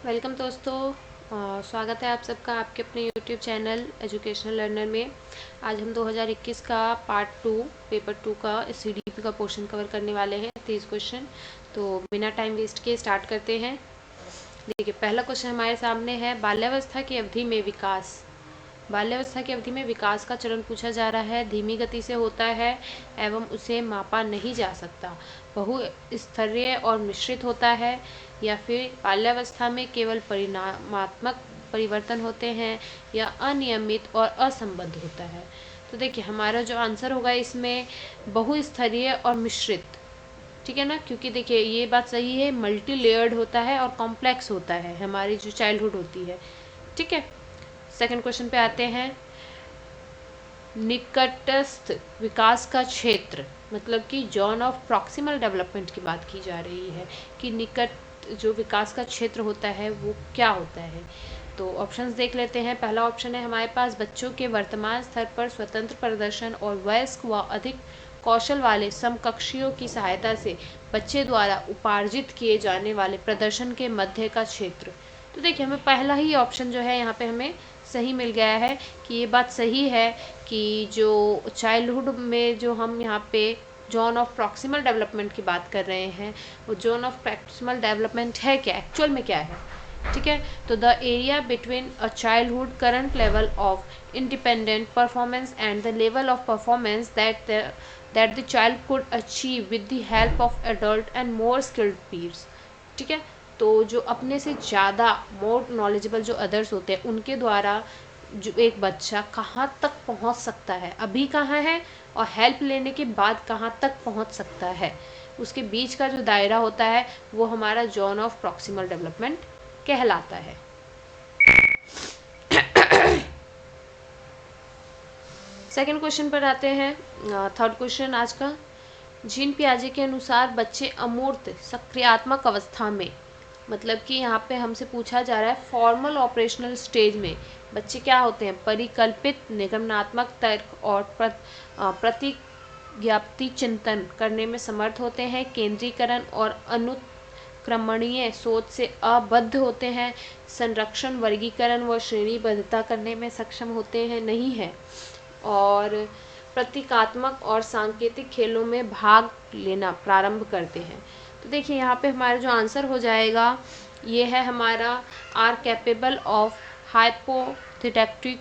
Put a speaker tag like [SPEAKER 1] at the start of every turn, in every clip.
[SPEAKER 1] Welcome दोस्तों। स्वागत है आप सबका आपके अपने यूट्यूब चैनल एजुकेशनल लर्नर में। आज हम 2021 का पार्ट 2 पेपर 2 का CDP का पोर्शन कवर करने वाले हैं, 30 क्वेश्चन। तो बिना टाइम वेस्ट किए स्टार्ट करते हैं। देखिए, पहला क्वेश्चन हमारे सामने है, बाल्यावस्था की अवधि में विकास। बाल्यावस्था की अवधि में विकास का चरण पूछा जा रहा है। धीमी गति से होता है एवं उसे मापा नहीं जा सकता। बहुस्तरीय और मिश्रित होता है, या फिर बाल्यावस्था में केवल परिणामात्मक परिवर्तन होते हैं, या अनियमित और असंबद्ध होता है। तो देखिए, हमारा जो आंसर होगा इसमें बहुस्तरीय और मिश्रित, ठीक है ना, क्योंकि देखिए ये बात सही है, मल्टी लेयर्ड होता है और कॉम्प्लेक्स होता है हमारी जो चाइल्डहुड होती है। ठीक है, सेकंड क्वेश्चन पे आते हैं। निकटस्थ विकास का क्षेत्र, मतलब कि जोन ऑफ प्रॉक्सिमल डेवलपमेंट की बात की जा रही है कि निकट जो विकास का क्षेत्र होता है वो क्या होता है। तो ऑप्शंस देख लेते हैं। पहला ऑप्शन है हमारे पास, बच्चों के वर्तमान स्तर पर स्वतंत्र प्रदर्शन और वयस्क व अधिक कौशल वाले समकक्षियों की सहायता से बच्चे द्वारा उपार्जित किए जाने वाले प्रदर्शन के मध्य का क्षेत्र। तो देखिए, हमें पहला ही ऑप्शन जो है यहाँ पे हमें सही मिल गया है कि ये बात सही है कि जो चाइल्डहुड में जो हम यहाँ पे जोन ऑफ प्रॉक्सिमल डेवलपमेंट की बात कर रहे हैं, वो जोन ऑफ प्रॉक्सिमल डेवलपमेंट है क्या, एक्चुअल में क्या है। ठीक है, तो the area between a childhood current level of independent performance and the level of performance that the child could achieve with the help of adult and more skilled peers. ठीक है, तो जो अपने से ज़्यादा मोर नॉलेजेबल जो others होते हैं उनके द्वारा जो एक बच्चा कहाँ तक पहुँच सकता है, अभी कहाँ है और हेल्प लेने के बाद कहाँ तक पहुँच सकता है, उसके बीच का जो दायरा होता है वो हमारा जोन ऑफ प्रॉक्सिमल डेवलपमेंट कहलाता है। सेकंड क्वेश्चन पर आते हैं, थर्ड क्वेश्चन आज का। जीन पियाजे के अनुसार बच्चे अमूर्त सक्रियात्मक अवस्था में, मतलब कि यहाँ पे हमसे पूछा जा रहा है फॉर्मल ऑपरेशनल स्टेज में बच्चे क्या होते हैं, परिकल्पित निगमनात्मक तर्क और प्रतिज्ञाप्ति चिंतन करने में समर्थ होते हैं, केंद्रीकरण और अनुक्रमणीय सोच से अबद्ध होते हैं, संरक्षण वर्गीकरण व श्रेणीबद्धता करने में सक्षम होते हैं नहीं है, और प्रतीकात्मक और सांकेतिक खेलों में भाग लेना प्रारंभ करते हैं। तो देखिए, यहाँ पे हमारा जो आंसर हो जाएगा ये है हमारा, are capable of hypothetic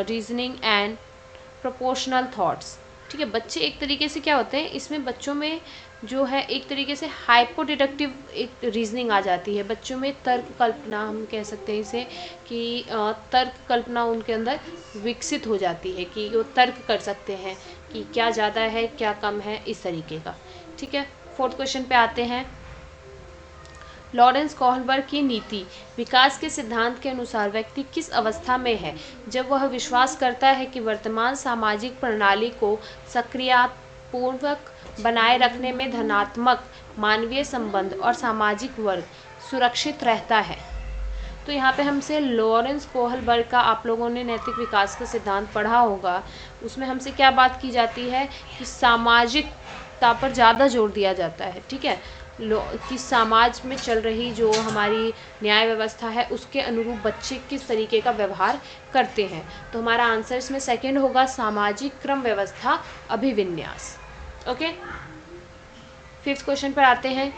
[SPEAKER 1] reasoning and proportional thoughts. ठीक है, बच्चे एक तरीके से क्या होते हैं, इसमें बच्चों में जो है एक तरीके से हाइपोडिडक्टिव एक रीजनिंग आ जाती है, बच्चों में तर्क कल्पना हम कह सकते हैं इसे, कि तर्क कल्पना उनके अंदर विकसित हो जाती है कि वो तर्क कर सकते हैं कि क्या ज़्यादा है क्या कम है, इस तरीके का। ठीक है, फोर्थ क्वेश्चन पे आते हैं। लॉरेंस कोहलबर्ग की नीति विकास के सिद्धांत के अनुसार व्यक्ति किस अवस्था में है जब वह विश्वास करता है कि वर्तमान सामाजिक प्रणाली को सक्रियतापूर्वक बनाए रखने में धनात्मक मानवीय संबंध और सामाजिक वर्ग सुरक्षित रहता है। तो यहाँ पे हमसे लॉरेंस कोहलबर्ग का, आप लोगों ने नैतिक विकास का सिद्धांत पढ़ा होगा, उसमें हमसे क्या बात की जाती है कि सामाजिकता पर ज़्यादा जोर दिया जाता है। ठीक है, कि समाज में चल रही जो हमारी न्याय व्यवस्था है उसके अनुरूप बच्चे किस तरीके का व्यवहार करते हैं। तो हमारा आंसर इसमें सेकंड होगा, सामाजिक क्रम व्यवस्था अभिविन्यास। ओके, फिफ्थ क्वेश्चन पर आते हैं।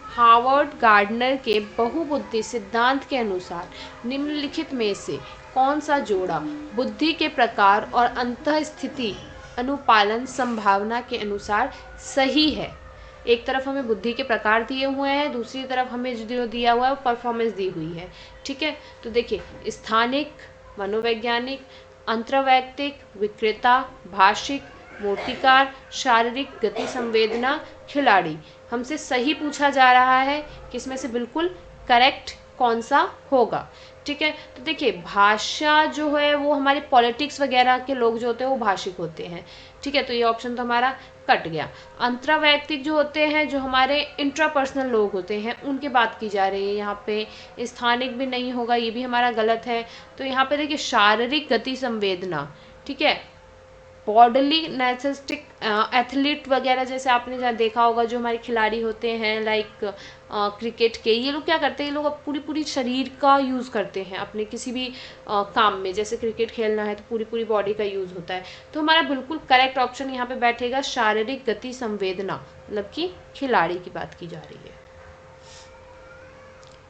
[SPEAKER 1] हावर्ड गार्डनर के बहुबुद्धि सिद्धांत के अनुसार निम्नलिखित में से कौन सा जोड़ा बुद्धि के प्रकार और अंतःस्थिति अनुपालन संभावना के अनुसार सही है। एक तरफ हमें बुद्धि के प्रकार दिए हुए हैं, दूसरी तरफ हमें जो दिया हुआ है वो परफॉर्मेंस दी हुई है। ठीक है, तो देखिए, स्थानिक, मनोवैज्ञानिक, अंतर्वैयक्तिक, विक्रेता, भाषिक, मूर्तिकार, शारीरिक गति संवेदना, खिलाड़ी, हमसे सही पूछा जा रहा है कि इसमें से बिल्कुल करेक्ट कौन सा होगा। ठीक है, तो देखिए, भाषा जो है वो हमारे पॉलिटिक्स वगैरह के लोग जो होते हैं वो भाषिक होते हैं। ठीक है, तो ये ऑप्शन तो हमारा कट गया। अंतर्वैयक्तिक जो होते हैं, जो हमारे इंट्रापर्सनल लोग होते हैं, उनकी बात की जा रही है यहाँ पे। स्थानिक भी नहीं होगा, ये भी हमारा गलत है। तो यहाँ पे देखिए, शारीरिक गति संवेदना, ठीक है, बॉडली नेसेस्टिक एथलीट वगैरह जैसे आपने जहाँ देखा होगा, जो हमारे खिलाड़ी होते हैं, लाइक क्रिकेट के, ये लोग क्या करते हैं, ये लोग पूरी पूरी शरीर का यूज़ करते हैं अपने किसी भी काम में। जैसे क्रिकेट खेलना है तो पूरी पूरी बॉडी का यूज़ होता है। तो हमारा बिल्कुल करेक्ट ऑप्शन यहाँ पे बैठेगा शारीरिक गति संवेदना, मतलब कि खिलाड़ी की बात की जा रही है।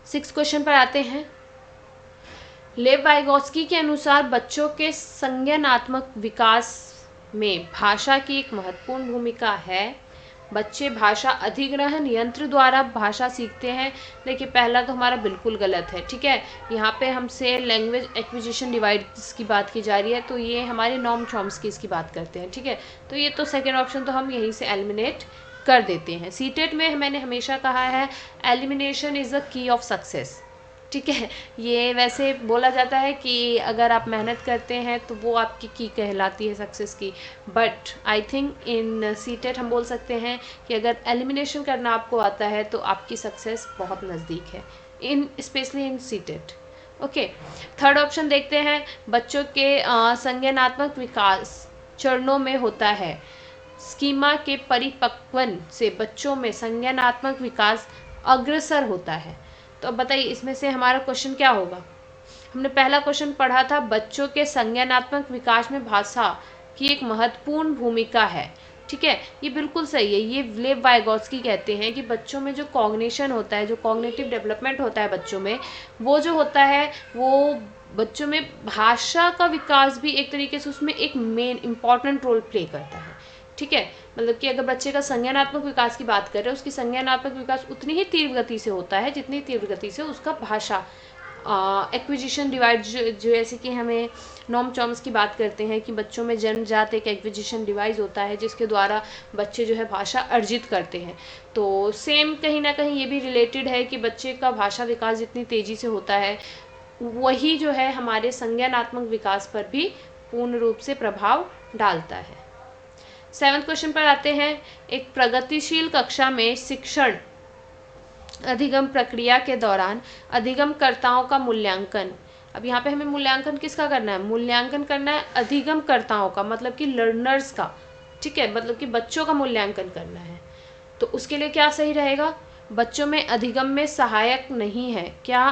[SPEAKER 1] 6 क्वेश्चन पर आते हैं। लेव वाइगोत्स्की के अनुसार बच्चों के संज्ञानात्मक विकास में भाषा की एक महत्वपूर्ण भूमिका है। बच्चे भाषा अधिग्रहण यंत्र द्वारा भाषा सीखते हैं। देखिए पहला तो हमारा बिल्कुल गलत है, ठीक है। यहाँ पे हमसे लैंग्वेज एक्विजिशन डिवाइस की बात की जा रही है, तो ये हमारे नॉम चॉम्स्की इसकी बात करते हैं, ठीक है। तो ये तो सेकेंड ऑप्शन तो हम यहीं से एलिमिनेट कर देते हैं। सीटेट में मैंने हमेशा कहा है elimination is the key of success, ठीक है। ये वैसे बोला जाता है कि अगर आप मेहनत करते हैं तो वो आपकी की कहलाती है सक्सेस की, but I think in CTET हम बोल सकते हैं कि अगर एलिमिनेशन करना आपको आता है तो आपकी सक्सेस बहुत नज़दीक है, in specially in CTET. Okay, third option देखते हैं। बच्चों के संज्ञानात्मक विकास चरणों में होता है। स्कीमा के परिपक्वन से बच्चों में संज्ञानात्मक विकास अग्रसर होता है। तो अब बताइए इसमें से हमारा क्वेश्चन क्या होगा। हमने पहला क्वेश्चन पढ़ा था बच्चों के संज्ञानात्मक विकास में भाषा की एक महत्वपूर्ण भूमिका है, ठीक है। ये बिल्कुल सही है। ये लेव वाइगोत्स्की कहते हैं कि बच्चों में जो कॉग्निशन होता है, जो कॉग्निटिव डेवलपमेंट होता है बच्चों में, वो जो होता है वो बच्चों में भाषा का विकास भी एक तरीके से उसमें एक मेन इम्पॉर्टेंट रोल प्ले करता है, ठीक है। मतलब कि अगर बच्चे का संज्ञानात्मक विकास की बात करें, उसकी संज्ञानात्मक विकास उतनी ही तीव्र गति से होता है जितनी तीव्र गति से उसका भाषा एक्विजिशन डिवाइस, जैसे कि हमें नॉम चॉम्स्की की बात करते हैं कि बच्चों में जन्मजात एक एक्विजिशन डिवाइस होता है जिसके द्वारा बच्चे जो है भाषा अर्जित करते हैं। तो सेम कहीं ना कहीं ये भी रिलेटेड है कि बच्चे का भाषा विकास जितनी तेज़ी से होता है वही जो है हमारे संज्ञानात्मक विकास पर भी पूर्ण रूप से प्रभाव डालता है। 7वें क्वेश्चन पर आते हैं। एक प्रगतिशील कक्षा में शिक्षण अधिगम प्रक्रिया के दौरान अधिगमकर्ताओं का मूल्यांकन। अब यहाँ पे हमें मूल्यांकन किसका करना है? मूल्यांकन करना है अधिगमकर्ताओं का, मतलब कि लर्नर्स का, ठीक है, मतलब कि बच्चों का मूल्यांकन करना है। तो उसके लिए क्या सही रहेगा? बच्चों में अधिगम में सहायक नहीं है। क्या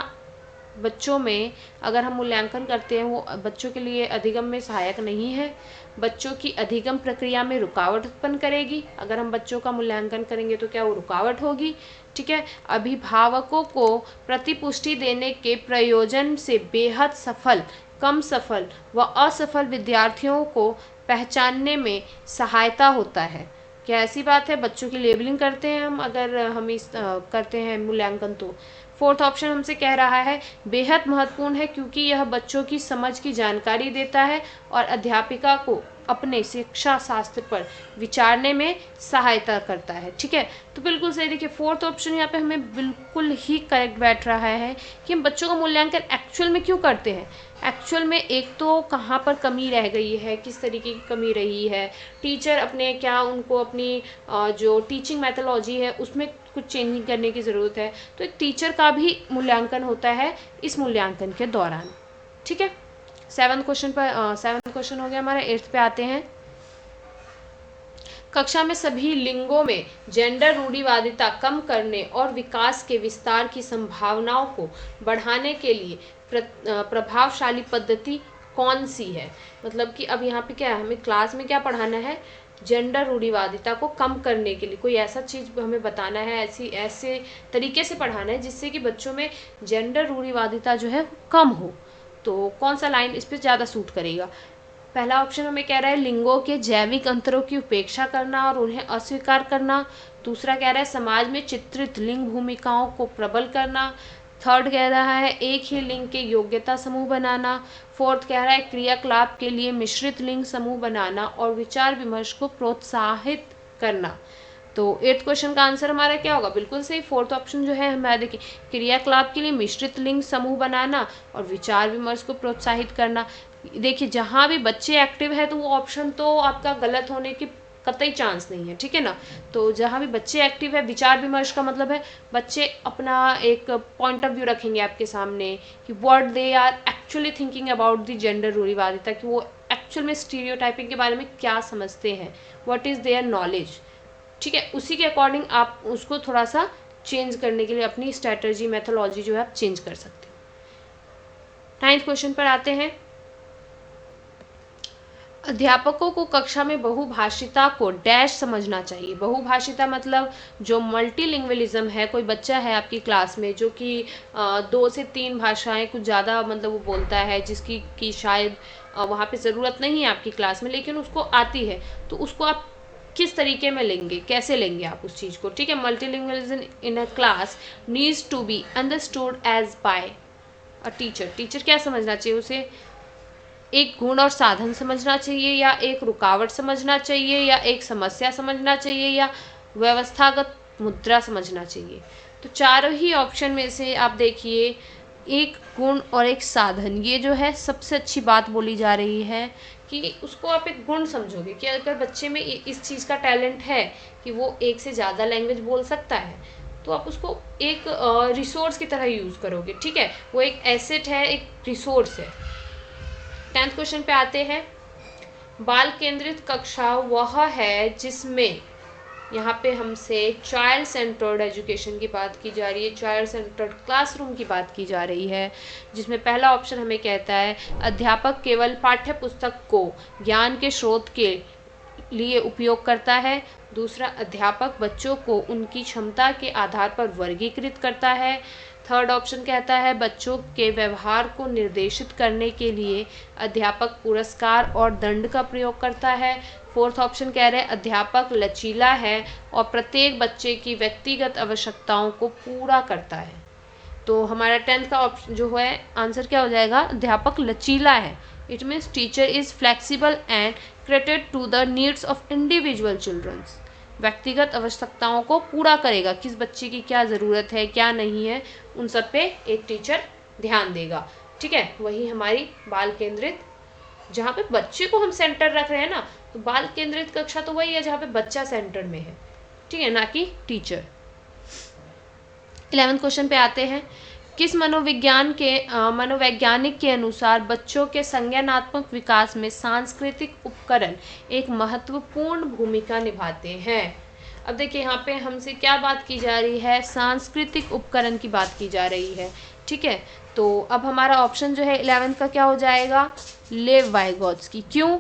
[SPEAKER 1] बच्चों में अगर हम मूल्यांकन करते हैं वो बच्चों के लिए अधिगम में सहायक नहीं है, बच्चों की अधिगम प्रक्रिया में रुकावट उत्पन्न करेगी। अगर हम बच्चों का मूल्यांकन करेंगे तो क्या वो रुकावट होगी, ठीक है। अभिभावकों को प्रतिपुष्टि देने के प्रयोजन से बेहद सफल, कम सफल व असफल विद्यार्थियों को पहचानने में सहायता होता है। क्या ऐसी बात है? बच्चों की लेबलिंग करते हैं हम, अगर हम इस करते हैं मूल्यांकन तो। फोर्थ ऑप्शन हमसे कह रहा है बेहद महत्वपूर्ण है क्योंकि यह बच्चों की समझ की जानकारी देता है और अध्यापिका को अपने शिक्षा शास्त्र पर विचारने में सहायता करता है, ठीक है। तो बिल्कुल सही। देखिए फोर्थ ऑप्शन यहाँ पे हमें बिल्कुल ही करेक्ट बैठ रहा है कि हम बच्चों का मूल्यांकन एक्चुअल में क्यों करते हैं। एक्चुअल में एक तो कहाँ पर कमी रह गई है, किस तरीके की कमी रही है, टीचर अपने क्या उनको अपनी जो टीचिंग मैथोलॉजी है उसमें कुछ चेंजिंग करने की ज़रूरत है। तो एक टीचर का भी मूल्यांकन होता है इस मूल्यांकन के दौरान, ठीक है। 7th क्वेश्चन हो गया हमारा। 8th पे आते हैं। कक्षा में सभी लिंगों में जेंडर रूढ़िवादिता कम करने और विकास के विस्तार की संभावनाओं को बढ़ाने के लिए प्रभावशाली पद्धति कौन सी है? मतलब कि अब यहाँ पे क्या है, हमें क्लास में क्या पढ़ाना है? जेंडर रूढ़िवादिता को कम करने के लिए कोई ऐसा चीज़ हमें बताना है, ऐसे तरीके से पढ़ाना है जिससे कि बच्चों में जेंडर रूढ़िवादिता जो है कम हो। तो कौन सा लाइन इस पर ज़्यादा सूट करेगा? पहला ऑप्शन हमें कह रहा है लिंगों के जैविक अंतरों की उपेक्षा करना और उन्हें अस्वीकार करना। दूसरा कह रहा है समाज में चित्रित लिंग भूमिकाओं को प्रबल करना। थर्ड कह रहा है एक ही लिंग के योग्यता समूह बनाना। फोर्थ कह रहा है क्रियाकलाप के लिए मिश्रित लिंग समूह बनाना और विचार विमर्श को प्रोत्साहित करना। तो 8th क्वेश्चन का आंसर हमारा क्या होगा? बिल्कुल सही, फोर्थ ऑप्शन जो है हमारा देखिए क्रियाकलाप के लिए मिश्रित लिंग समूह बनाना और विचार विमर्श को प्रोत्साहित करना। देखिए जहाँ भी बच्चे एक्टिव है तो वो ऑप्शन तो आपका गलत होने की कतई चांस नहीं है, ठीक है ना। तो जहाँ भी बच्चे एक्टिव है, विचार विमर्श का मतलब है बच्चे अपना एक पॉइंट ऑफ व्यू रखेंगे आपके सामने कि what they are actually thinking about the gender रूढ़िवादिता, कि वो एक्चुअल में स्टीरियोटाइपिंग के बारे में क्या समझते हैं, व्हाट इज़ देयर नॉलेज, ठीक है। उसी के अकॉर्डिंग आप उसको थोड़ा सा चेंज करने के लिए अपनी स्ट्रैटेजी मेथोलॉजी जो है आप चेंज कर सकते हो। 9th क्वेश्चन पर आते हैं। अध्यापकों को कक्षा में बहुभाषिता को डैश समझना चाहिए। बहुभाषिता मतलब जो मल्टीलिंग्वलिज्म है, कोई बच्चा है आपकी क्लास में जो कि 2 से 3 भाषाएं कुछ ज़्यादा मतलब वो बोलता है, जिसकी कि शायद वहाँ पे ज़रूरत नहीं है आपकी क्लास में, लेकिन उसको आती है, तो उसको आप किस तरीके में लेंगे, कैसे लेंगे आप उस चीज़ को, ठीक है। Multilingualism in a class needs to be understood as by a teacher. Teacher क्या समझना चाहिए उसे? एक गुण और साधन समझना चाहिए, या एक रुकावट समझना चाहिए, या एक समस्या समझना चाहिए, या व्यवस्थागत मुद्रा समझना चाहिए। तो चारों ही ऑप्शन में से आप देखिए, एक गुण और एक साधन, ये जो है सबसे अच्छी बात बोली जा रही है कि उसको आप एक गुण समझोगे कि अगर बच्चे में इस चीज़ का टैलेंट है कि वो एक से ज़्यादा लैंग्वेज बोल सकता है, तो आप उसको एक रिसोर्स की तरह यूज़ करोगे, ठीक है। वो एक एसेट है, एक रिसोर्स है। 10th क्वेश्चन पे आते हैं। बाल केंद्रित कक्षा वह है जिसमें, यहाँ पे हमसे चाइल्ड सेंटर्ड एजुकेशन की बात की जा रही है, चाइल्ड सेंटर्ड क्लासरूम की बात की जा रही है, जिसमें पहला ऑप्शन हमें कहता है अध्यापक केवल पाठ्य पुस्तक को ज्ञान के स्रोत के लिए उपयोग करता है। दूसरा, अध्यापक बच्चों को उनकी क्षमता के आधार पर वर्गीकृत करता है। थर्ड ऑप्शन कहता है बच्चों के व्यवहार को निर्देशित करने के लिए अध्यापक पुरस्कार और दंड का प्रयोग करता है। फोर्थ ऑप्शन कह रहे हैं अध्यापक लचीला है और प्रत्येक बच्चे की व्यक्तिगत आवश्यकताओं को पूरा करता है। तो हमारा 10th का ऑप्शन जो है आंसर क्या हो जाएगा? अध्यापक लचीला है। It means teacher is flexible and catered to the needs of individual childrens. व्यक्तिगत आवश्यकताओं को पूरा करेगा, किस बच्चे की क्या ज़रूरत है, क्या नहीं है, उन सब पे एक टीचर ध्यान देगा, ठीक है। वही हमारी बाल केंद्रित, जहाँ पे बच्चे को हम सेंटर रख रहे हैं ना, तो बाल केंद्रित कक्षा तो वही है जहाँ पे बच्चा सेंटर में है, ठीक है, ना कि टीचर। 11th क्वेश्चन पे आते हैं। किस मनोवैज्ञानिक के अनुसार बच्चों के संज्ञानात्मक विकास में सांस्कृतिक उपकरण एक महत्वपूर्ण भूमिका निभाते हैं? अब देखिए यहाँ पे हमसे क्या बात की जा रही है? सांस्कृतिक उपकरण की बात की जा रही है, ठीक है। तो अब हमारा ऑप्शन जो है 11th का क्या हो जाएगा? लेव वाइगोत्स्की। क्यों?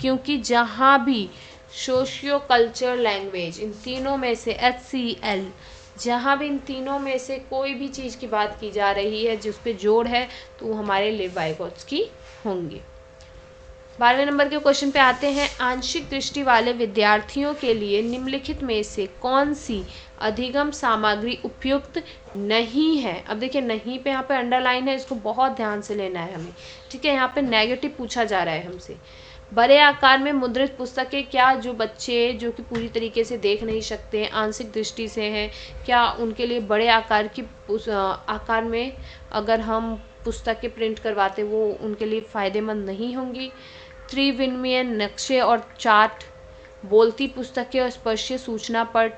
[SPEAKER 1] क्योंकि जहाँ भी सोशियो कल्चर लैंग्वेज, इन तीनों में से HCL, जहाँ भी इन तीनों में से कोई भी चीज़ की बात की जा रही है जिस पे जोड़ है, तो वो हमारे लेव वाइगोत्स्की होंगे। 12वें नंबर के क्वेश्चन पे आते हैं। आंशिक दृष्टि वाले विद्यार्थियों के लिए निम्नलिखित में से कौन सी अधिगम सामग्री उपयुक्त नहीं है? अब देखिए नहीं पे यहाँ पे अंडरलाइन है, इसको बहुत ध्यान से लेना है हमें, ठीक है। यहाँ पे नेगेटिव पूछा जा रहा है हमसे। बड़े आकार में मुद्रित पुस्तकें, क्या जो बच्चे जो कि पूरी तरीके से देख नहीं सकते हैं, आंशिक दृष्टि से हैं, क्या उनके लिए बड़े आकार में अगर हम पुस्तकें प्रिंट करवाते वो उनके लिए फ़ायदेमंद नहीं होंगी? त्रिविमीय नक्शे और चार्ट, बोलती पुस्तकें और स्पर्शीय सूचना पट,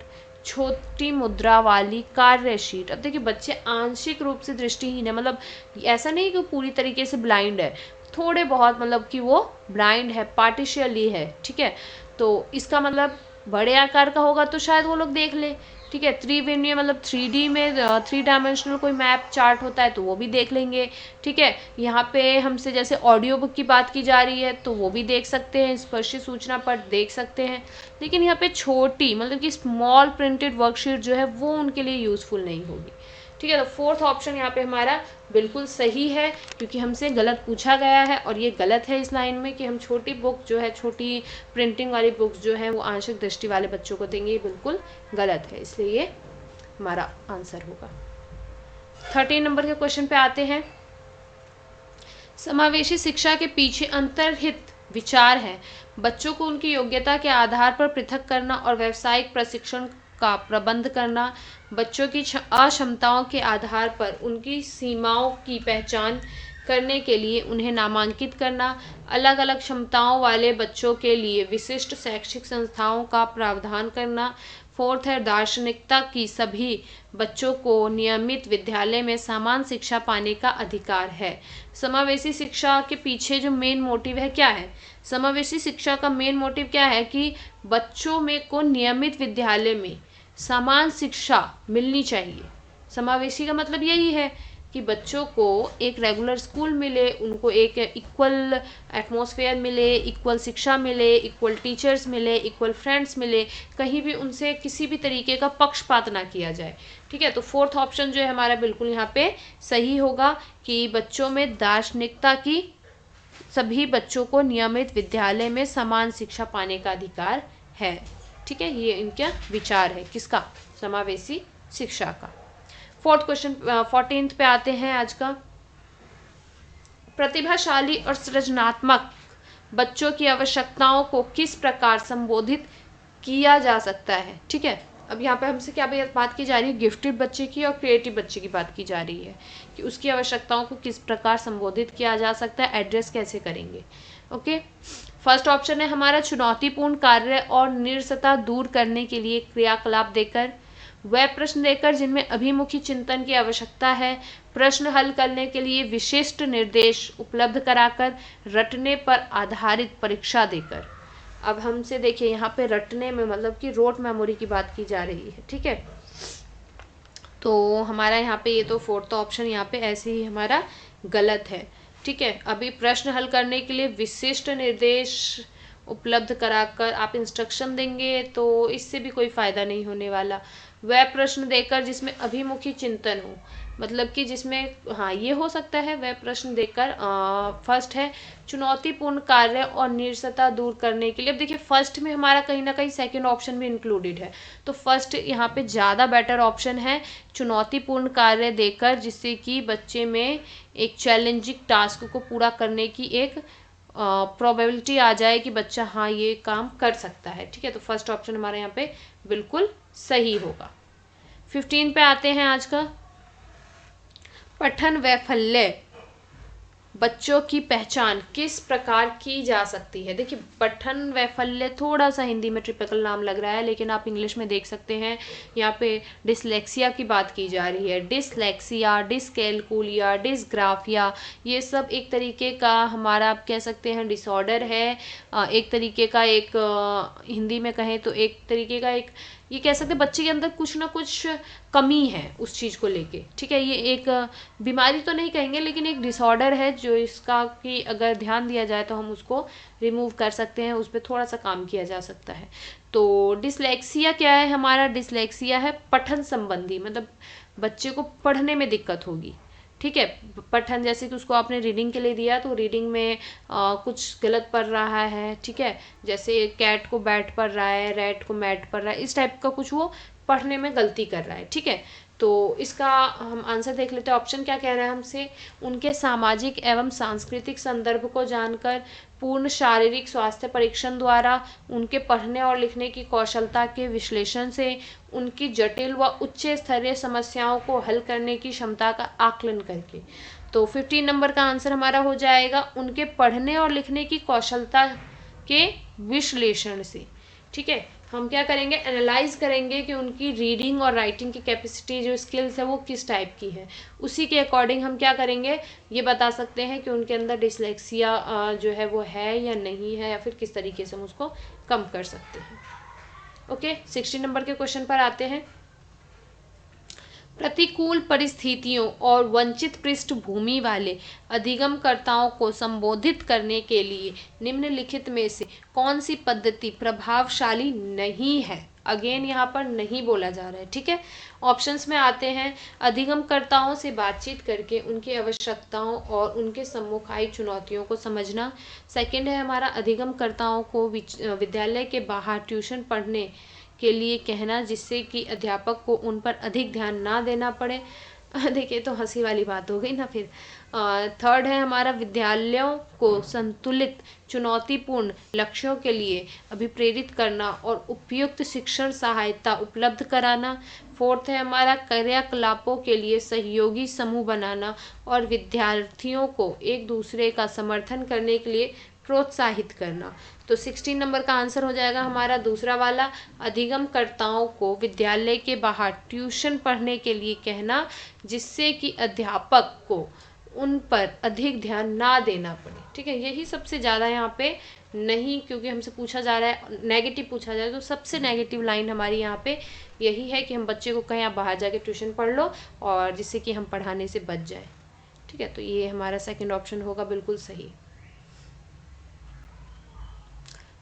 [SPEAKER 1] छोटी मुद्रा वाली कार्यशीट। अब देखिए बच्चे आंशिक रूप से दृष्टिहीन है, मतलब ऐसा नहीं कि वो पूरी तरीके से ब्लाइंड है, थोड़े बहुत मतलब कि वो ब्लाइंड है, पार्टिशियली है, ठीक है। तो इसका मतलब बड़े आकार का होगा तो शायद वो लोग देख ले, ठीक है। त्रिविमीय मतलब 3D में 3 डायमेंशनल कोई मैप चार्ट होता है तो वो भी देख लेंगे, ठीक है। यहाँ पे हमसे जैसे ऑडियो बुक की बात की जा रही है तो वो भी देख सकते हैं, स्पर्शी सूचना पट देख सकते हैं, लेकिन यहाँ पे छोटी मतलब कि स्मॉल प्रिंटेड वर्कशीट जो है वो उनके लिए यूज़फुल नहीं होगी, ठीक है। तो फोर्थ ऑप्शन यहाँ पे हमारा बिल्कुल सही है, क्योंकि हमसे गलत पूछा गया है और ये गलत है इस लाइन में कि हम छोटी बुक जो है, छोटी प्रिंटिंग वाली बुक्स जो है वो आंशिक दृष्टि वाले बच्चों को देंगे, ये बिल्कुल गलत है, इसलिए ये हमारा आंसर होगा। 13 नंबर के क्वेश्चन पे आते हैं। समावेशी शिक्षा के पीछे अंतर्हित विचार है बच्चों को उनकी योग्यता के आधार पर पृथक करना और व्यावसायिक प्रशिक्षण का प्रबंध करना, बच्चों की अक्षमताओं के आधार पर उनकी सीमाओं की पहचान करने के लिए उन्हें नामांकित करना, अलग अलग क्षमताओं वाले बच्चों के लिए विशिष्ट शैक्षिक संस्थाओं का प्रावधान करना। फोर्थ है दार्शनिकता की सभी बच्चों को नियमित विद्यालय में समान शिक्षा पाने का अधिकार है। समावेशी शिक्षा के पीछे जो मेन मोटिव है क्या है? समावेशी शिक्षा का मेन मोटिव क्या है कि बच्चों में को नियमित विद्यालय में समान शिक्षा मिलनी चाहिए। समावेशी का मतलब यही है कि बच्चों को एक रेगुलर स्कूल मिले, उनको एक इक्वल एटमॉस्फेयर मिले, इक्वल शिक्षा मिले, इक्वल टीचर्स मिले, इक्वल फ्रेंड्स मिले, कहीं भी उनसे किसी भी तरीके का पक्षपात ना किया जाए। ठीक है, तो फोर्थ ऑप्शन जो है हमारा बिल्कुल यहाँ पे सही होगा कि बच्चों में दार्शनिकता की, सभी बच्चों को नियमित विद्यालय में समान शिक्षा पाने का अधिकार है। ठीक है, ये इनका विचार है, किसका? समावेशी शिक्षा का। फोर्थ क्वेश्चन 14th पे आते हैं आज का। प्रतिभाशाली और सृजनात्मक बच्चों की आवश्यकताओं को किस प्रकार संबोधित किया जा सकता है? ठीक है, अब यहाँ पे हमसे क्या बात की जा रही है? गिफ्टेड बच्चे की और क्रिएटिव बच्चे की बात की जा रही है कि उसकी आवश्यकताओं को किस प्रकार संबोधित किया जा सकता है, एड्रेस कैसे करेंगे। ओके, फर्स्ट ऑप्शन है हमारा चुनौतीपूर्ण कार्य और निरसता दूर करने के लिए क्रियाकलाप देकर, वह प्रश्न देकर जिनमें अभिमुखी चिंतन की आवश्यकता है, प्रश्न हल करने के लिए विशिष्ट निर्देश उपलब्ध कराकर, रटने पर आधारित परीक्षा देकर। अब हमसे देखिए यहाँ पे रटने में मतलब कि रोट मेमोरी की बात की जा रही है। ठीक है, तो हमारा यहाँ पे ये तो फोर्थ ऑप्शन यहाँ पे ऐसे ही हमारा गलत है। ठीक है, अभी प्रश्न हल करने के लिए विशिष्ट निर्देश उपलब्ध कराकर आप इंस्ट्रक्शन देंगे तो इससे भी कोई फायदा नहीं होने वाला। वह प्रश्न देकर जिसमें अभिमुखी चिंतन हो, मतलब कि जिसमें, हाँ ये हो सकता है, वह प्रश्न देकर फर्स्ट है चुनौतीपूर्ण कार्य और निरसता दूर करने के लिए। अब देखिए फर्स्ट में हमारा कहीं ना कहीं सेकंड ऑप्शन भी इंक्लूडेड है, तो फर्स्ट यहाँ पे ज़्यादा बेटर ऑप्शन है, चुनौतीपूर्ण कार्य देकर जिससे कि बच्चे में एक चैलेंजिंग टास्क को पूरा करने की एक प्रोबेबिलिटी आ जाए कि बच्चा हाँ ये काम कर सकता है। ठीक है, तो फर्स्ट ऑप्शन हमारे यहाँ पे बिल्कुल सही होगा। 15 पे आते हैं आज का। पठन वैफल्य बच्चों की पहचान किस प्रकार की जा सकती है? देखिए पठन वैफल्य थोड़ा सा हिंदी में टिपिकल नाम लग रहा है, लेकिन आप इंग्लिश में देख सकते हैं, यहाँ पे डिसलेक्सिया की बात की जा रही है। डिसलेक्सिया, डिसकैलकुलिया, डिसग्राफिया, ये सब एक तरीके का हमारा आप कह सकते हैं डिसऑर्डर है, एक तरीके का एक हिंदी में कहें तो एक तरीके का एक ये कह सकते हैं बच्चे के अंदर कुछ ना कुछ कमी है उस चीज़ को लेके। ठीक है, ये एक बीमारी तो नहीं कहेंगे लेकिन एक डिसऑर्डर है जो इसका कि अगर ध्यान दिया जाए तो हम उसको रिमूव कर सकते हैं, उस पर थोड़ा सा काम किया जा सकता है। तो डिसलेक्सिया क्या है? हमारा डिसलेक्सिया है पठन संबंधी, मतलब बच्चे को पढ़ने में दिक्कत होगी। ठीक है, पठन जैसे कि उसको आपने रीडिंग के लिए दिया तो रीडिंग में कुछ गलत पढ़ रहा है। ठीक है, जैसे कैट को बैट पढ़ रहा है, रैट को मैट पढ़ रहा है, इस टाइप का कुछ वो पढ़ने में गलती कर रहा है। ठीक है, तो इसका हम आंसर देख लेते हैं। ऑप्शन क्या कह रहा है हमसे? उनके सामाजिक एवं सांस्कृतिक संदर्भ को जानकर, पूर्ण शारीरिक स्वास्थ्य परीक्षण द्वारा, उनके पढ़ने और लिखने की कौशलता के विश्लेषण से, उनकी जटिल व उच्च स्तरीय समस्याओं को हल करने की क्षमता का आकलन करके। तो 15 नंबर का आंसर हमारा हो जाएगा उनके पढ़ने और लिखने की कौशलता के विश्लेषण से। ठीक है, हम क्या करेंगे? एनालाइज करेंगे कि उनकी रीडिंग और राइटिंग की कैपेसिटी जो स्किल्स है वो किस टाइप की है, उसी के अकॉर्डिंग हम क्या करेंगे ये बता सकते हैं कि उनके अंदर डिसलेक्सिया जो है वो है या नहीं है, या फिर किस तरीके से हम उसको कम कर सकते हैं। ओके, 16 नंबर के क्वेश्चन पर आते हैं। प्रतिकूल परिस्थितियों और वंचित पृष्ठभूमि वाले अधिगमकर्ताओं को संबोधित करने के लिए निम्नलिखित में से कौन सी पद्धति प्रभावशाली नहीं है? अगेन यहाँ पर नहीं बोला जा रहा है। ठीक है, ऑप्शंस में आते हैं अधिगमकर्ताओं से बातचीत करके उनकी आवश्यकताओं और उनके सम्मुख आई चुनौतियों को समझना। सेकंड है हमारा अधिगमकर्ताओं को विद्यालय के बाहर ट्यूशन पढ़ने के लिए कहना, जिससे कि अध्यापक को उन पर अधिक ध्यान ना देना पड़े। देखिए तो हंसी वाली बात हो गई ना। फिर थर्ड है हमारा विद्यालयों को संतुलित चुनौतीपूर्ण लक्ष्यों के लिए अभिप्रेरित करना और उपयुक्त शिक्षण सहायता उपलब्ध कराना। फोर्थ है हमारा क्रियाकलापों के लिए सहयोगी समूह बनाना और विद्यार्थियों को एक दूसरे का समर्थन करने के लिए प्रोत्साहित करना। तो 16 नंबर का आंसर हो जाएगा हमारा दूसरा वाला, अधिगमकर्ताओं को विद्यालय के बाहर ट्यूशन पढ़ने के लिए कहना, जिससे कि अध्यापक को उन पर अधिक ध्यान ना देना पड़े। ठीक है, यही सबसे ज़्यादा यहाँ पे नहीं, क्योंकि हमसे पूछा जा रहा है नेगेटिव पूछा जाए तो सबसे नेगेटिव लाइन हमारी यहाँ पे यही है कि हम बच्चे को कहें आप बाहर जाके ट्यूशन पढ़ लो, और जिससे कि हम पढ़ाने से बच जाए। ठीक है, तो ये हमारा सेकंड ऑप्शन होगा बिल्कुल सही।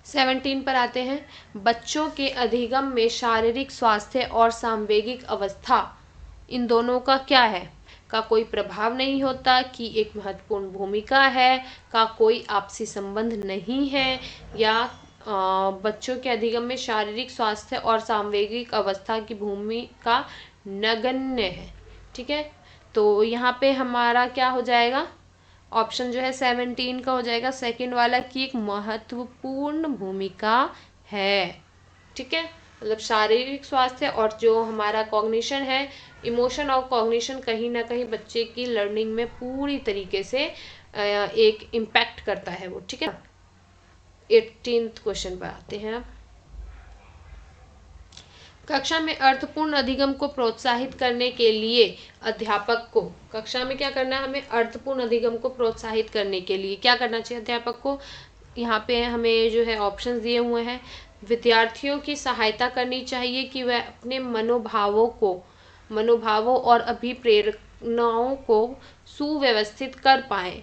[SPEAKER 1] 17 पर आते हैं। बच्चों के अधिगम में शारीरिक स्वास्थ्य और सांवेगिक अवस्था, इन दोनों का क्या है? का कोई प्रभाव नहीं होता, कि एक महत्वपूर्ण भूमिका है, का कोई आपसी संबंध नहीं है, या बच्चों के अधिगम में शारीरिक स्वास्थ्य और सांवेगिक अवस्था की भूमिका नगण्य है। ठीक है, तो यहाँ पे हमारा क्या हो जाएगा? ऑप्शन जो है 17 का हो जाएगा सेकंड वाला, की एक महत्वपूर्ण भूमिका है। ठीक है, मतलब शारीरिक स्वास्थ्य और जो हमारा कॉग्निशन है, इमोशन और कॉग्निशन, कहीं ना कहीं बच्चे की लर्निंग में पूरी तरीके से एक इम्पैक्ट करता है वो। ठीक है, 18th क्वेश्चन पर आते हैं अब। कक्षा में अर्थपूर्ण अधिगम को प्रोत्साहित करने के लिए अध्यापक को, कक्षा में क्या करना है? हमें अर्थपूर्ण अधिगम को प्रोत्साहित करने के लिए क्या करना चाहिए अध्यापक को? यहाँ पे हमें जो है ऑप्शंस दिए हुए हैं। विद्यार्थियों की सहायता करनी चाहिए कि वह अपने मनोभावों और अभिप्रेरणाओं को सुव्यवस्थित कर पाए।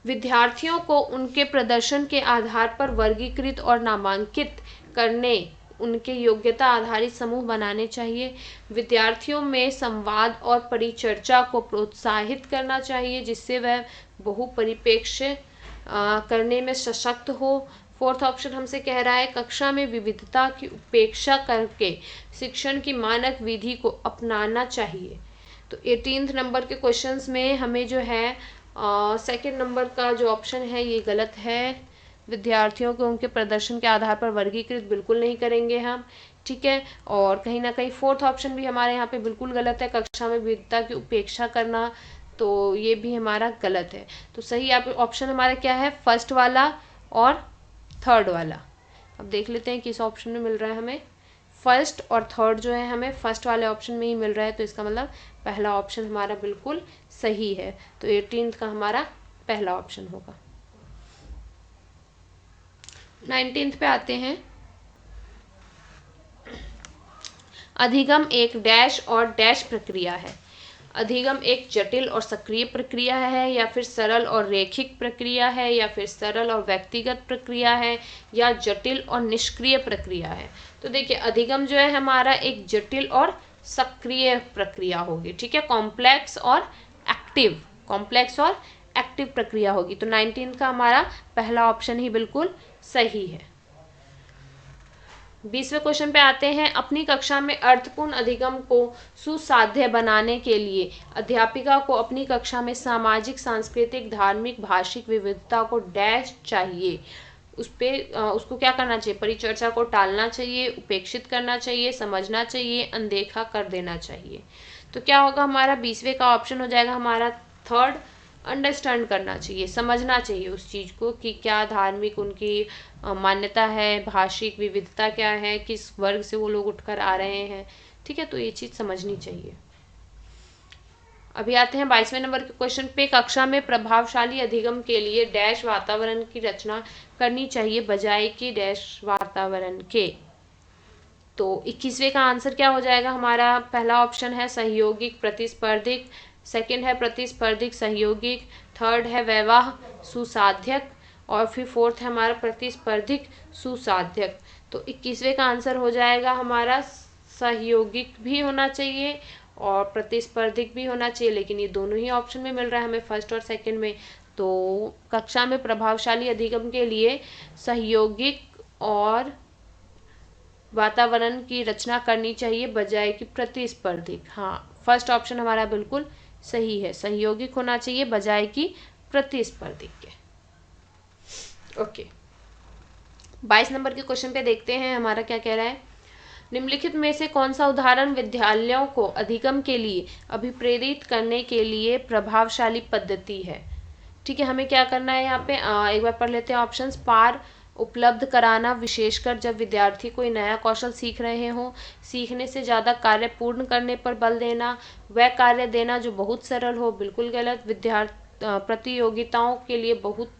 [SPEAKER 1] विद्यार्थियों को उनके प्रदर्शन के आधार पर वर्गीकृत और नामांकित करने, उनके योग्यता आधारित समूह बनाने चाहिए। विद्यार्थियों में संवाद और परिचर्चा को प्रोत्साहित करना चाहिए, जिससे वह बहुपरिप्रेक्ष्य करने में सशक्त हो। फोर्थ ऑप्शन हमसे कह रहा है कक्षा में विविधता की उपेक्षा करके शिक्षण की मानक विधि को अपनाना चाहिए। तो 18th नंबर के क्वेश्चंस में हमें जो है सेकंड नंबर का जो ऑप्शन है ये गलत है। विद्यार्थियों को उनके प्रदर्शन के आधार पर वर्गीकृत बिल्कुल नहीं करेंगे हम। ठीक है, और कहीं ना कहीं फोर्थ ऑप्शन भी हमारे यहाँ पे बिल्कुल गलत है, कक्षा में विविधता की उपेक्षा करना, तो ये भी हमारा गलत है। तो सही आप ऑप्शन हमारा क्या है? फर्स्ट वाला और थर्ड वाला। अब देख लेते हैं किस ऑप्शन में मिल रहा है हमें। फर्स्ट और थर्ड जो है हमें फर्स्ट वाले ऑप्शन में ही मिल रहा है, तो इसका मतलब पहला ऑप्शन हमारा बिल्कुल सही है। तो 18th का हमारा पहला ऑप्शन होगा। 19th पे आते हैं। अधिगम एक डैश और डैश प्रक्रिया है। अधिगम एक जटिल और सक्रिय प्रक्रिया है, या फिर सरल और रैखिक प्रक्रिया है, या फिर सरल और व्यक्तिगत प्रक्रिया है, या जटिल और निष्क्रिय प्रक्रिया है। तो देखिए अधिगम जो है हमारा एक जटिल और सक्रिय प्रक्रिया होगी। ठीक है, कॉम्प्लेक्स और एक्टिव प्रक्रिया होगी। तो 19 का हमारा पहला ऑप्शन ही बिल्कुल सही है। 20वें क्वेश्चन पे आते हैं। अपनी कक्षा में अर्थपूर्ण अधिगम को सुसाध्य बनाने के लिए अध्यापिका को अपनी कक्षा में सामाजिक, सांस्कृतिक, धार्मिक, भाषिक विविधता को डैश चाहिए। उसको क्या करना चाहिए? परिचर्चा को टालना चाहिए, उपेक्षित करना चाहिए, समझना चाहिए, अनदेखा कर देना चाहिए। तो क्या होगा हमारा 20वें का ऑप्शन हो जाएगा हमारा थर्ड, अंडरस्टैंड करना चाहिए, समझना चाहिए उस चीज़ को कि क्या धार्मिक उनकी मान्यता है, भाषिक विविधता क्या है, किस वर्ग से वो लोग उठकर आ रहे हैं। ठीक है, तो ये चीज़ समझनी चाहिए। अभी आते हैं 22वें नंबर के क्वेश्चन पे। कक्षा में प्रभावशाली अधिगम के लिए डैश वातावरण की रचना करनी चाहिए बजाय कि डैश वातावरण के। तो 21वें का आंसर क्या हो जाएगा हमारा? पहला ऑप्शन है सहयोगिक प्रतिस्पर्धिक, सेकंड है प्रतिस्पर्धिक सहयोगिक, थर्ड है वैवाह सुसाध्यक, और फिर फोर्थ है हमारा प्रतिस्पर्धिक सुसाध्यक। तो 21वें का आंसर हो जाएगा हमारा सहयोगिक भी होना चाहिए और प्रतिस्पर्धिक भी होना चाहिए, लेकिन ये दोनों ही ऑप्शन में मिल रहा है हमें फर्स्ट और सेकंड में। तो कक्षा में प्रभावशाली अधिगम के लिए सहयोगिक और वातावरण की रचना करनी चाहिए बजाय कि प्रतिस्पर्धिक। हाँ, फर्स्ट ऑप्शन हमारा बिल्कुल सही है, सहयोगिक होना चाहिए बजाय कि प्रतिस्पर्धिक के। ओके, 22 नंबर के क्वेश्चन पे देखते हैं हमारा क्या कह रहा है। निम्नलिखित में से कौन सा उदाहरण विद्यालयों को अधिगम के लिए अभिप्रेरित करने के लिए प्रभावशाली पद्धति है? ठीक है, हमें क्या करना है यहाँ पे एक बार पढ़ लेते हैं ऑप्शंस। पार उपलब्ध कराना, विशेषकर जब विद्यार्थी कोई नया कौशल सीख रहे हों। सीखने से ज़्यादा कार्य पूर्ण करने पर बल देना। वह कार्य देना जो बहुत सरल हो, बिल्कुल गलत। प्रतियोगिताओं के लिए बहुत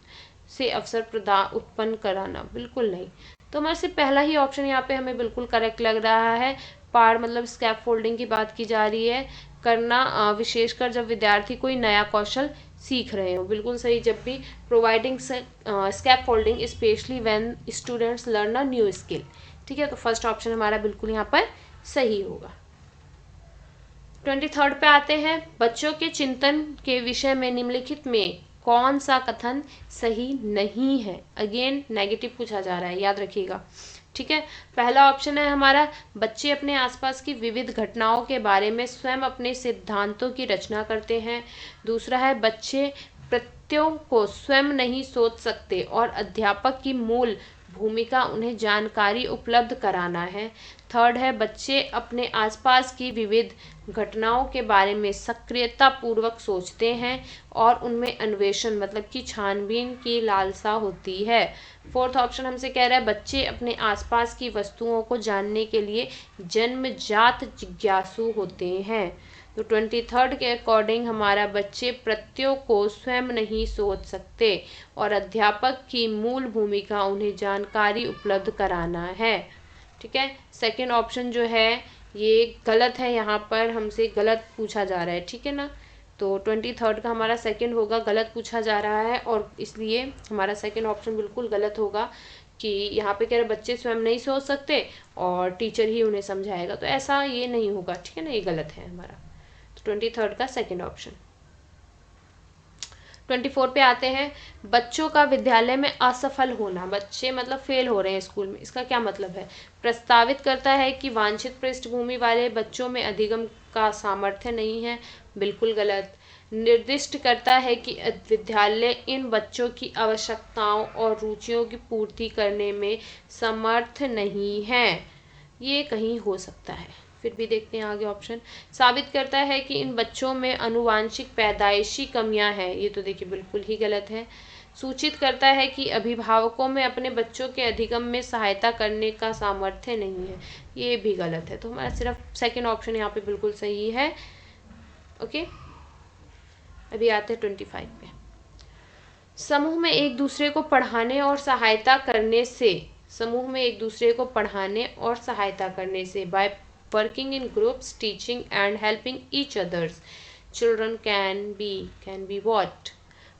[SPEAKER 1] से अवसर उत्पन्न कराना, बिल्कुल नहीं। तो हमारे से पहला ही ऑप्शन यहाँ पे हमें बिल्कुल करेक्ट लग रहा है, पार मतलब स्कैप फोल्डिंग की बात की जा रही है, करना विशेषकर जब विद्यार्थी कोई नया कौशल सीख रहे हो। बिल्कुल सही, जब भी providing scaffolding specially when students learn a new skill. ठीक है, तो फर्स्ट ऑप्शन हमारा बिल्कुल यहाँ पर सही होगा। 23 पे आते हैं, बच्चों के चिंतन के विषय में निम्नलिखित में कौन सा कथन सही नहीं है। अगेन नेगेटिव पूछा जा रहा है, याद रखिएगा। ठीक है, पहला ऑप्शन है हमारा, बच्चे अपने आसपास की विविध घटनाओं के बारे में स्वयं अपने सिद्धांतों की रचना करते हैं। दूसरा है, बच्चे प्रत्ययों को स्वयं नहीं सोच सकते और अध्यापक की मूल भूमिका उन्हें जानकारी उपलब्ध कराना है। थर्ड है, बच्चे अपने आसपास की विविध घटनाओं के बारे में सक्रियता पूर्वक सोचते हैं और उनमें अन्वेषण मतलब कि छानबीन की लालसा होती है। फोर्थ ऑप्शन हमसे कह रहा है, बच्चे अपने आसपास की वस्तुओं को जानने के लिए जन्मजात जिज्ञासु होते हैं। तो 23 के अकॉर्डिंग हमारा, बच्चे प्रत्ययों को स्वयं नहीं सोच सकते और अध्यापक की मूल भूमिका उन्हें जानकारी उपलब्ध कराना है। ठीक है, सेकेंड ऑप्शन जो है ये गलत है, यहाँ पर हमसे गलत पूछा जा रहा है। ठीक है ना, तो 23 का हमारा सेकंड होगा, गलत पूछा जा रहा है और इसलिए हमारा सेकंड ऑप्शन बिल्कुल गलत होगा कि यहाँ पे कह रहे बच्चे स्वयं नहीं सोच सकते और टीचर ही उन्हें समझाएगा, तो ऐसा ये नहीं होगा। ठीक है ना, ये गलत है हमारा, तो 23 का सेकंड ऑप्शन। 24 पे आते हैं, बच्चों का विद्यालय में असफल होना, बच्चे मतलब फेल हो रहे हैं स्कूल में, इसका क्या मतलब है। प्रस्तावित करता है कि वांछित पृष्ठभूमि वाले बच्चों में अधिगम का सामर्थ्य नहीं है, बिल्कुल गलत। निर्दिष्ट करता है कि विद्यालय इन बच्चों की आवश्यकताओं और रुचियों की पूर्ति करने में समर्थ नहीं है, ये कहीं हो सकता है, फिर भी देखते हैं आगे ऑप्शन। साबित करता है कि इन बच्चों में आनुवांशिक पैदाइशी कमियां हैं, ये तो देखिए बिल्कुल ही गलत है। सूचित करता है कि अभिभावकों में अपने बच्चों के अधिगम में सहायता करने का सामर्थ्य नहीं है, ये भी गलत है। तो हमारा सिर्फ सेकेंड ऑप्शन यहाँ पे बिल्कुल सही है। ओके, अभी आते हैं 25 पे। समूह में एक दूसरे को पढ़ाने और सहायता करने से, समूह में एक दूसरे को पढ़ाने और सहायता करने से, by working in groups teaching and helping each others children can be what,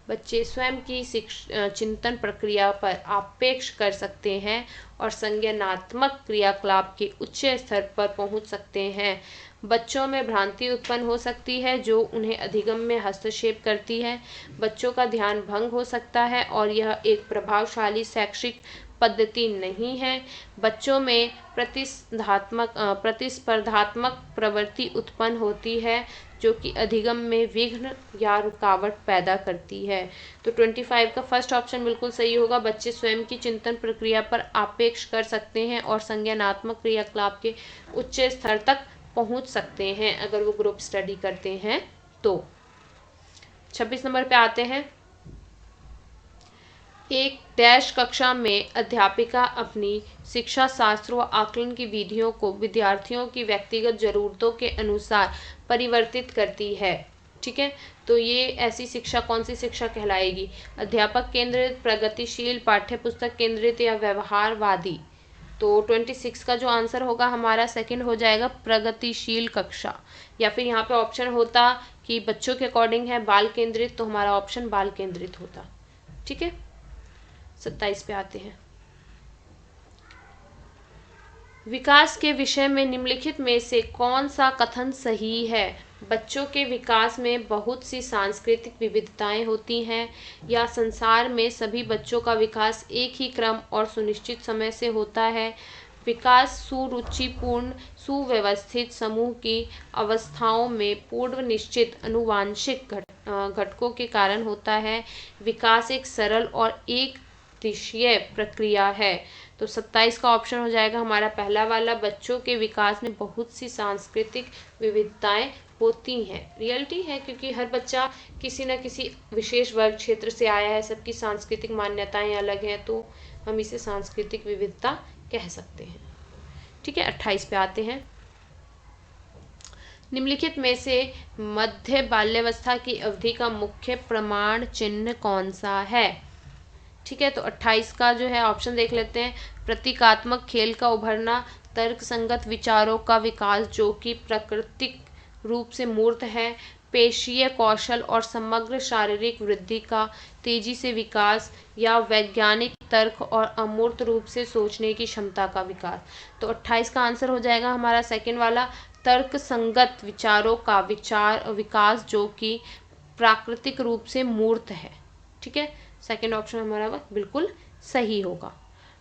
[SPEAKER 1] बच्चे स्वयं की चिंतन प्रक्रिया पर आपेक्ष कर सकते हैं और संज्ञानात्मक क्रियाकलाप के उच्च स्तर पर पहुंच सकते हैं। बच्चों में भ्रांति उत्पन्न हो सकती है जो उन्हें अधिगम में हस्तक्षेप करती है। बच्चों का ध्यान भंग हो सकता है और यह एक प्रभावशाली शैक्षिक पद्धति नहीं है। बच्चों में प्रतिस्पर्धात्मक प्रवृत्ति उत्पन्न होती है जो कि अधिगम में विघ्न या रुकावट पैदा करती है। तो 25 का फर्स्ट ऑप्शन बिल्कुल सही होगा, बच्चे स्वयं की चिंतन प्रक्रिया पर आपेक्ष कर सकते हैं और संज्ञानात्मक क्रियाकलाप के उच्च स्तर तक पहुंच सकते हैं अगर वो ग्रुप स्टडी करते हैं तो। 26 नंबर पे आते हैं, एक डैश कक्षा में अध्यापिका अपनी शिक्षा शास्त्र व आकलन की विधियों को विद्यार्थियों की व्यक्तिगत जरूरतों के अनुसार परिवर्तित करती है। ठीक है, तो ये ऐसी शिक्षा कौन सी शिक्षा कहलाएगी, अध्यापक केंद्रित, प्रगतिशील, पाठ्यपुस्तक केंद्रित या व्यवहारवादी। तो 26 का जो आंसर होगा हमारा सेकंड हो जाएगा, प्रगतिशील कक्षा, या फिर यहाँ पे ऑप्शन होता कि बच्चों के अकॉर्डिंग है बाल केंद्रित, तो हमारा ऑप्शन बाल केंद्रित होता। ठीक है, 27 पे आते हैं, विकास के विषय में निम्नलिखित में से कौन सा कथन सही है। बच्चों के विकास में बहुत सी सांस्कृतिक विविधताएं होती हैं या संसार में सभी बच्चों का विकास एक ही क्रम और सुनिश्चित समय से होता है। विकास सुरुचिपूर्ण सुव्यवस्थित समूह की अवस्थाओं में पूर्व निश्चित अनुवांशिक घटकों के कारण होता है। विकास एक सरल और एक दिशीय प्रक्रिया है। तो 27 का ऑप्शन हो जाएगा हमारा पहला वाला, बच्चों के विकास में बहुत सी सांस्कृतिक विविधताएं होती हैं। रियलिटी है क्योंकि हर बच्चा किसी न किसी विशेष वर्ग क्षेत्र से आया है, सबकी सांस्कृतिक मान्यताएं अलग हैं, तो हम इसे सांस्कृतिक विविधता कह सकते हैं। ठीक है, 28 पे आते हैं, निम्नलिखित में से मध्य बाल्यावस्था की अवधि का मुख्य प्रमाण चिन्ह कौन सा है। ठीक है, तो 28 का जो है ऑप्शन देख लेते हैं, प्रतीकात्मक खेल का उभरना, तर्कसंगत विचारों का विकास जो कि प्राकृतिक रूप से मूर्त है, पेशीय कौशल और समग्र शारीरिक वृद्धि का तेजी से विकास, या वैज्ञानिक तर्क और अमूर्त रूप से सोचने की क्षमता का विकास। तो 28 का आंसर हो जाएगा हमारा सेकंड वाला, तर्कसंगत विचारों का विकास जो कि प्राकृतिक रूप से मूर्त है। ठीक है, सेकंड ऑप्शन हमारा बिल्कुल सही होगा।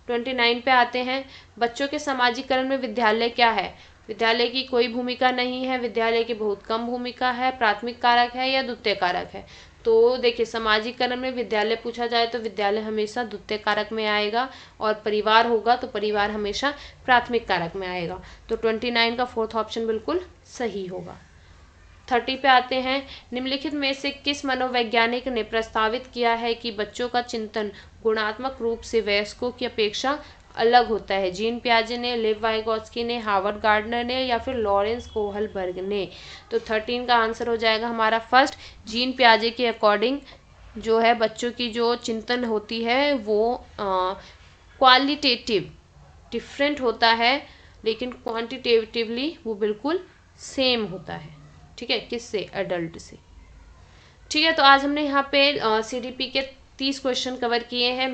[SPEAKER 1] 29 पे आते हैं, बच्चों के सामाजिकरण में विद्यालय क्या है? विद्यालय की कोई भूमिका नहीं है, विद्यालय की बहुत कम भूमिका है, प्राथमिक कारक है या द्वितीय कारक है? तो देखिए, सामाजिकरण में विद्यालय पूछा जाए तो विद्यालय हमेशा द्वितीय कारक में आएगा, और परिवार होगा तो परिवार हमेशा प्राथमिक कारक में आएगा। तो 29 का फोर्थ ऑप्शन बिल्कुल सही होगा। 30 पे आते हैं, निम्नलिखित में से किस मनोवैज्ञानिक ने प्रस्तावित किया है कि बच्चों का चिंतन गुणात्मक रूप से वयस्कों की अपेक्षा अलग होता है? जीन पियाजे ने, लेव वाइगोत्स्की ने, हार्वर्ड गार्डनर ने, या फिर लॉरेंस कोहलबर्ग ने? तो 13 का आंसर हो जाएगा हमारा फर्स्ट, जीन पियाजे के अकॉर्डिंग जो है बच्चों की जो चिंतन होती है वो क्वालिटेटिव डिफरेंट होता है, लेकिन क्वांटिटेटिवली वो बिल्कुल सेम होता है। ठीक है, किससे? एडल्ट से। ठीक है, तो आज हमने यहाँ पे CDP के 30 क्वेश्चन कवर किए हैं।